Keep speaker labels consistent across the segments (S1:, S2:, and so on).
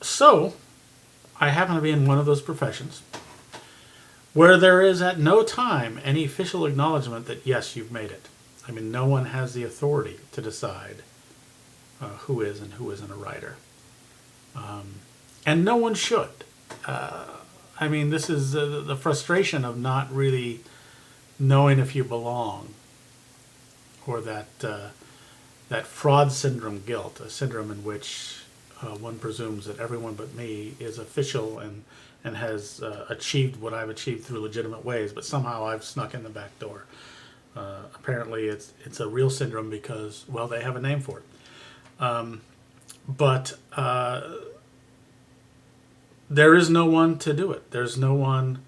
S1: So, I happen to be in one of those professions where there is at no time any official acknowledgement that, yes, you've made it. I mean, no one has the authority to decide who is and who isn't a writer. And no one should. I mean, this is the frustration of not really knowing if you belong, or that fraud syndrome guilt, a syndrome in which one presumes that everyone but me is official and has achieved what I've achieved through legitimate ways, but somehow I've snuck in the back door. Apparently, it's a real syndrome because, well, they have a name for it. But there is no one to do it. There's no one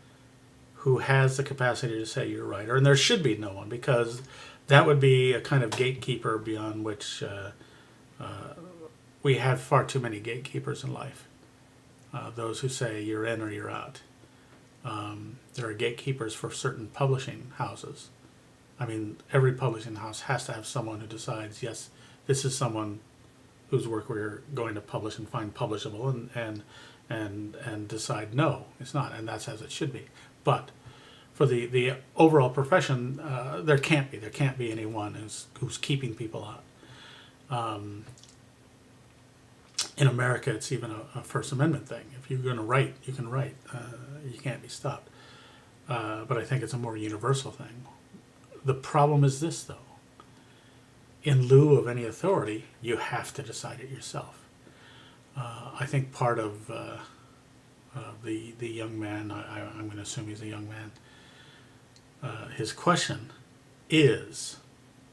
S1: who has the capacity to say you're a writer, and there should be no one, because that would be a kind of gatekeeper beyond which we have far too many gatekeepers in life. Those who say you're in or you're out. There are gatekeepers for certain publishing houses. I mean, every publishing house has to have someone who decides, yes, this is someone whose work we're going to publish and find publishable, and decide no, it's not, and that's as it should be. But for the overall profession, there can't be anyone who's keeping people out. In America, it's even a First Amendment thing. If you're going to write, you can write. You can't be stopped. But I think it's a more universal thing. The problem is this, though. In lieu of any authority, you have to decide it yourself. I think part of the young man, I'm going to assume he's a young man, his question is,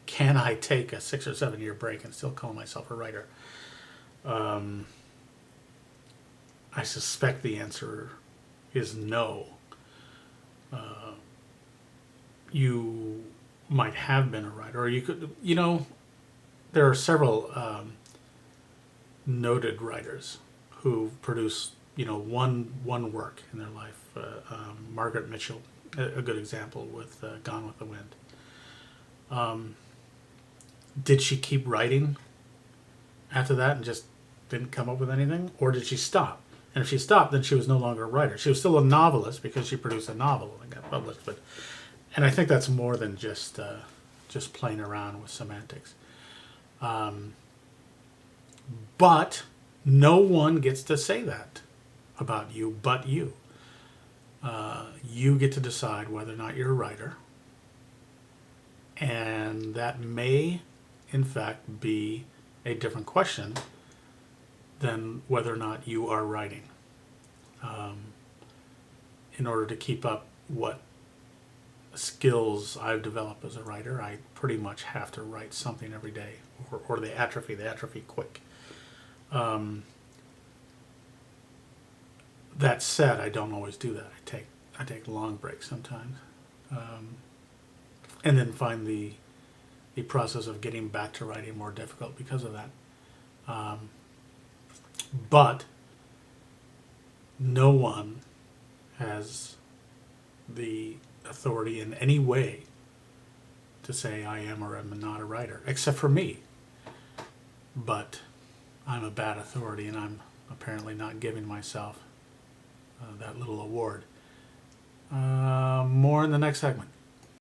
S1: can I take a 6 or 7 year break and still call myself a writer? I suspect the answer is no. You might have been a writer, or you could, there are several noted writers who produce, one work in their life. Margaret Mitchell, a good example with Gone with the Wind. Did she keep writing after that and just didn't come up with anything, or did she stop? And if she stopped, then she was no longer a writer. She was still a novelist because she produced a novel and got published. And I think that's more than just playing around with semantics. But no one gets to say that about you but you. You get to decide whether or not you're a writer. And that may, in fact, be a different question than whether or not you are writing. In order to keep up what skills I've developed as a writer, I pretty much have to write something every day, or they atrophy quick. That said, I don't always do that. I take long breaks sometimes, and then find the process of getting back to writing more difficult because of that. But no one has the authority in any way to say I am or am not a writer, except for me. But I'm a bad authority, and I'm apparently not giving myself that little award. More in the next segment.